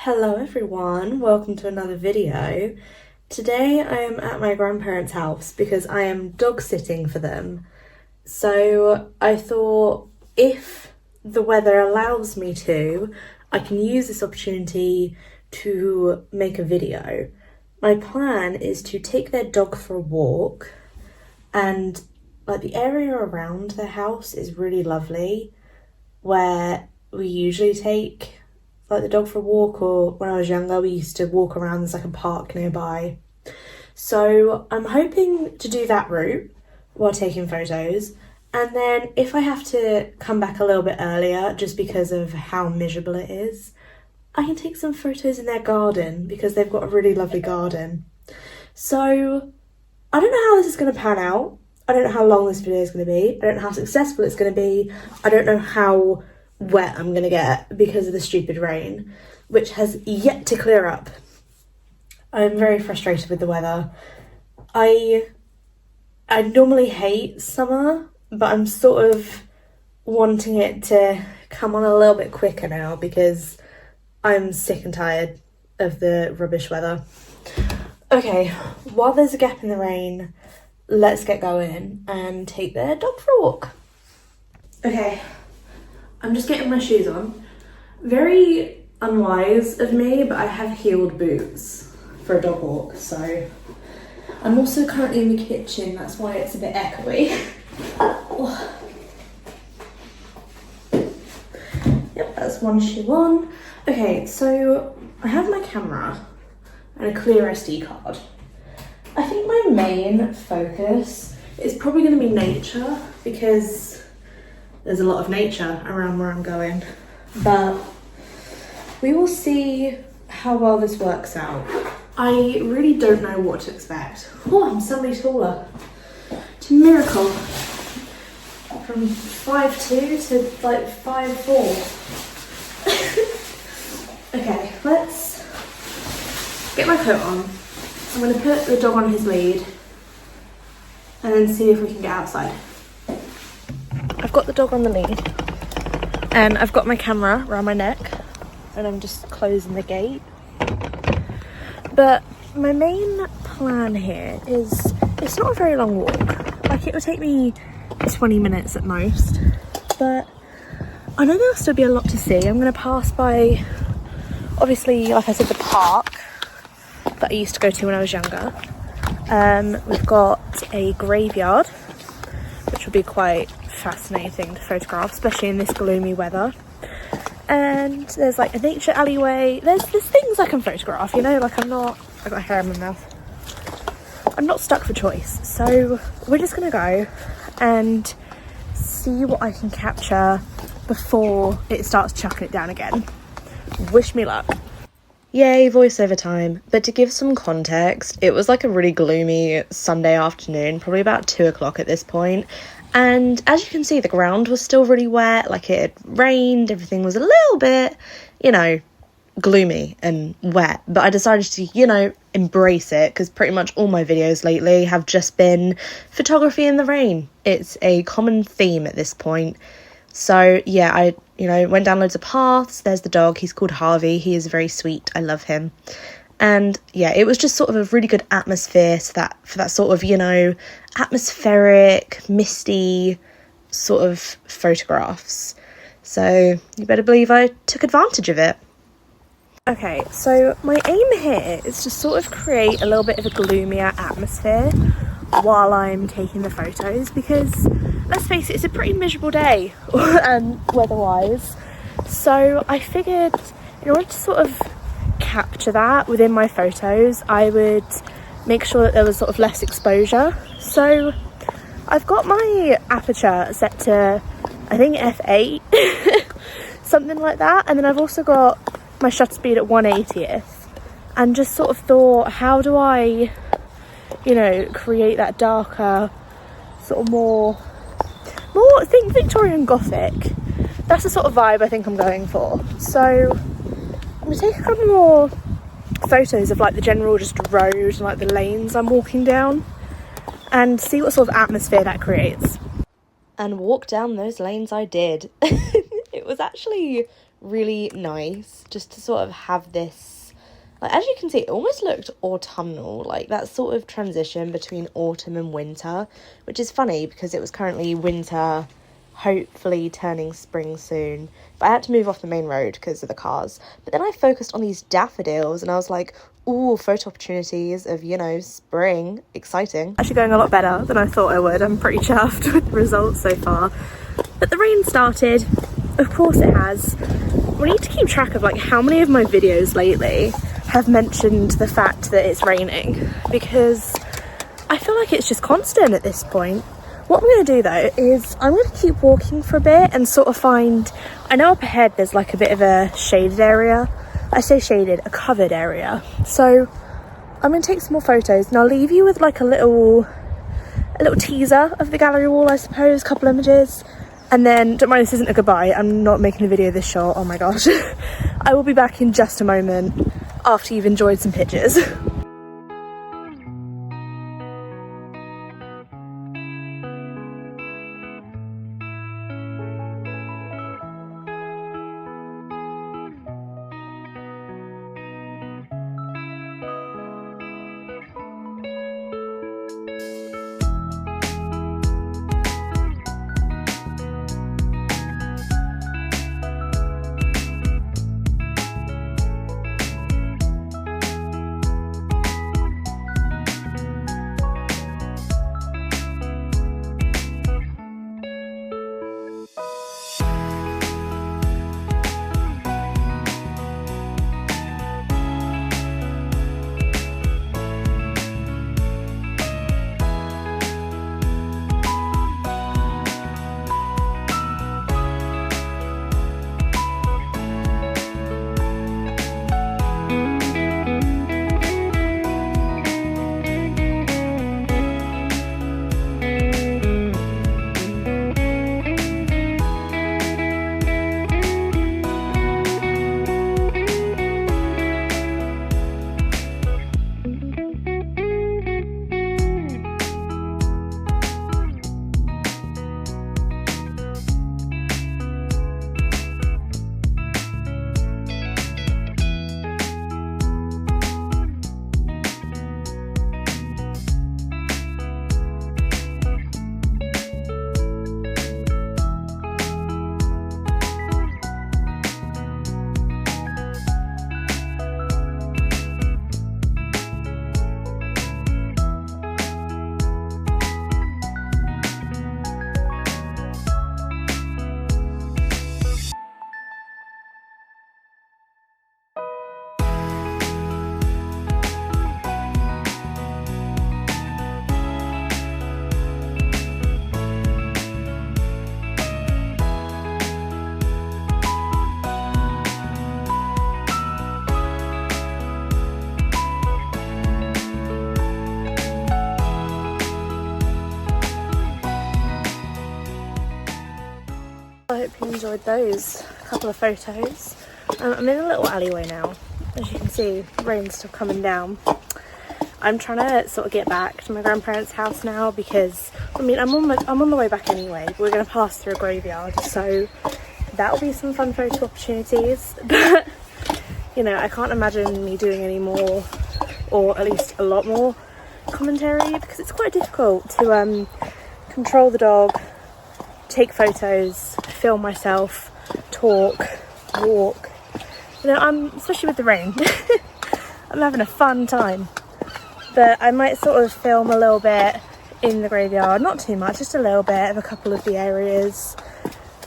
Hello everyone, welcome to another video. Today I am at my grandparents' house because I am dog sitting for them. So I thought if the weather allows me to, I can use this opportunity to make a video. My plan is to take their dog for a walk, and like the area around their house is really lovely, where we usually take like the dog for a walk, or when I was younger we used to walk around. There's like a park nearby, so I'm hoping to do that route while taking photos. And then if I have to come back a little bit earlier just because of how miserable it is, I can take some photos in their garden because they've got a really lovely garden. So I don't know how this is going to pan out. I don't know how long this video is going to be. I don't know how successful it's going to be. I don't know how wet I'm gonna get because of the stupid rain, which has yet to clear up. I'm very frustrated with the weather. I normally hate summer, but I'm sort of wanting it to come on a little bit quicker now because I'm sick and tired of the rubbish weather. Okay, while there's a gap in the rain, let's get going and take their dog for a walk. Okay, I'm just getting my shoes on. Very unwise of me, but I have heeled boots for a dog walk, so I'm also currently in the kitchen, that's why it's a bit echoey. Yep, that's one shoe on. Okay, so I have my camera and a clear SD card. I think my main focus is probably going to be nature because there's a lot of nature around where I'm going, but we will see how well this works out. I really don't know what to expect. Oh, I'm suddenly taller. It's a miracle. From 5'2" to like 5'4". Okay, let's get my coat on. I'm going to put the dog on his lead and then see if we can get outside. I've got the dog on the lead and I've got my camera around my neck and I'm just closing the gate. But my main plan here is, it's not a very long walk. Like, it will take me 20 minutes at most, but I know there'll still be a lot to see. I'm going to pass by, obviously, like I said, the park that I used to go to when I was younger. We've got a graveyard, which will be quite fascinating to photograph, especially in this gloomy weather. And there's like a nature alleyway. There's things I can photograph, you know, like I got hair in my mouth. I'm not stuck for choice, so we're just gonna go and see what I can capture before it starts chucking it down again. Wish me luck. Yay, voiceover time. But to give some context, it was like a really gloomy Sunday afternoon, probably about 2 o'clock at this point. And as you can see, the ground was still really wet, like it had rained, everything was a little bit, you know, gloomy and wet. But I decided to, you know, embrace it because pretty much all my videos lately have just been photography in the rain. It's a common theme at this point. So yeah, I, you know, went down loads of paths. There's the dog, he's called Harvey. He is very sweet, I love him. And yeah, it was just sort of a really good atmosphere for that sort of, you know, atmospheric, misty sort of photographs. So you better believe I took advantage of it. Okay, so my aim here is to sort of create a little bit of a gloomier atmosphere while I'm taking the photos, because let's face it, it's a pretty miserable day weather-wise. So I figured in order to sort of capture that within my photos, I would make sure that there was sort of less exposure. So I've got my aperture set to, I think, f8, something like that, and then I've also got my shutter speed at 1/80th, and just sort of thought, how do I, you know, create that darker, sort of more think Victorian Gothic. That's the sort of vibe I think I'm going for. So I'm gonna take a couple more photos of like the general just road and like the lanes I'm walking down and see what sort of atmosphere that creates. And walk down those lanes I did. It was actually really nice just to sort of have this, like, as you can see, it almost looked autumnal, like that sort of transition between autumn and winter, which is funny because it was currently winter, hopefully turning spring soon, but I had to move off the main road because of the cars. But then I focused on these daffodils and I was like, ooh, photo opportunities of, you know, spring, exciting. Actually going a lot better than I thought I would. I'm pretty chuffed with the results so far. But the rain started, of course it has. We need to keep track of like how many of my videos lately have mentioned the fact that it's raining, because I feel like it's just constant at this point. What I'm going to do though is I'm going to keep walking for a bit and sort of find, I know up ahead there's like a bit of a shaded area. I say shaded, a covered area. So I'm going to take some more photos and I'll leave you with like a little teaser of the gallery wall, I suppose, a couple images. And then, don't mind, this isn't a goodbye. I'm not making the video this short. Oh my gosh. I will be back in just a moment after you've enjoyed some pictures. I hope you enjoyed those couple of photos. I'm in a little alleyway now. As you can see, rain's still coming down. I'm trying to sort of get back to my grandparents' house now because, I mean, I'm on the way back anyway. But we're going to pass through a graveyard, so that'll be some fun photo opportunities. But, you know, I can't imagine me doing any more, or at least a lot more commentary, because it's quite difficult to control the dog, take photos, film myself, talk, walk. You know, especially with the rain, I'm having a fun time. But I might sort of film a little bit in the graveyard, not too much, just a little bit of a couple of the areas.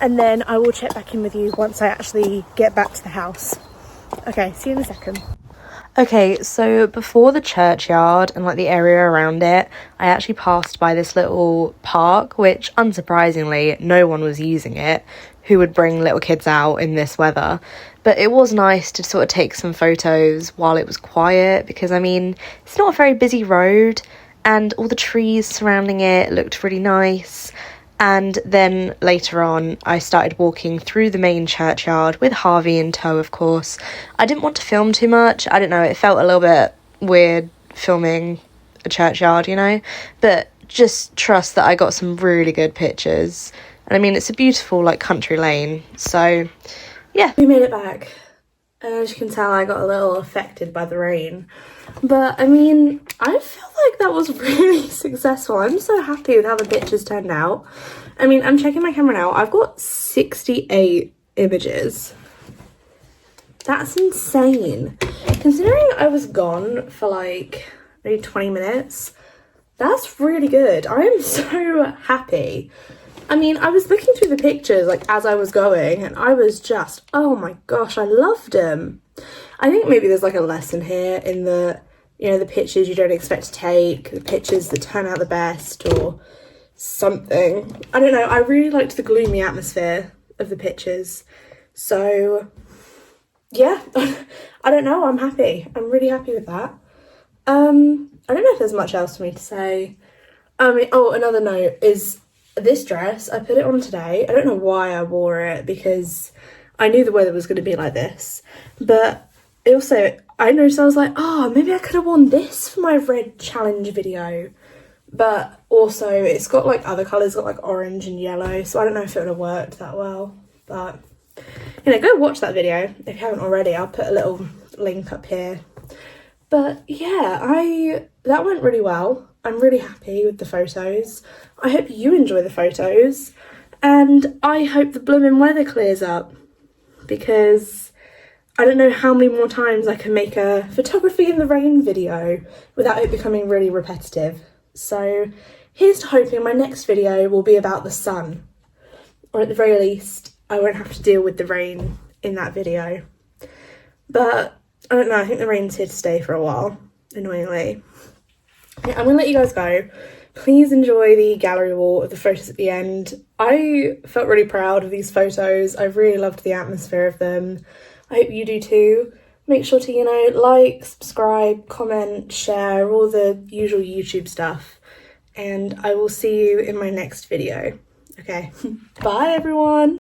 And then I will check back in with you once I actually get back to the house. Okay, see you in a second. Okay, so before the churchyard and like the area around it, I actually passed by this little park, which unsurprisingly, no one was using it. Who would bring little kids out in this weather? But it was nice to sort of take some photos while it was quiet, because I mean, it's not a very busy road and all the trees surrounding it looked really nice. And then later on, I started walking through the main churchyard with Harvey in tow, of course. I didn't want to film too much. I don't know, it felt a little bit weird filming a churchyard, you know? But just trust that I got some really good pictures. And I mean, it's a beautiful, like, country lane. So, yeah. We made it back. And as you can tell, I got a little affected by the rain. But, I mean, I feel like that was really successful. I'm so happy with how the pictures turned out. I mean, I'm checking my camera now. I've got 68 images. That's insane. Considering I was gone for like maybe 20 minutes, that's really good. I am so happy. I mean, I was looking through the pictures like as I was going and I was just, oh my gosh, I loved them. I think maybe there's like a lesson here in the, you know, the pictures you don't expect to take, the pictures that turn out the best or something. I don't know, I really liked the gloomy atmosphere of the pictures. So yeah, I don't know, I'm happy. I'm really happy with that. I don't know if there's much else for me to say. Oh, another note is this dress, I put it on today. I don't know why I wore it because I knew the weather was going to be like this. But also, I noticed I was like, oh, maybe I could have worn this for my red challenge video. But also, it's got like other colours, got like orange and yellow. So I don't know if it would have worked that well. But, you know, go watch that video if you haven't already. I'll put a little link up here. But yeah, that went really well. I'm really happy with the photos. I hope you enjoy the photos. And I hope the blooming weather clears up. Because I don't know how many more times I can make a photography in the rain video without it becoming really repetitive. So here's to hoping my next video will be about the sun. Or at the very least, I won't have to deal with the rain in that video. But I don't know, I think the rain's here to stay for a while, annoyingly. Yeah, I'm going to let you guys go. Please enjoy the gallery wall of the photos at the end. I felt really proud of these photos. I really loved the atmosphere of them. I hope you do too. Make sure to, you know, like, subscribe, comment, share, all the usual YouTube stuff. And I will see you in my next video. Okay, bye everyone.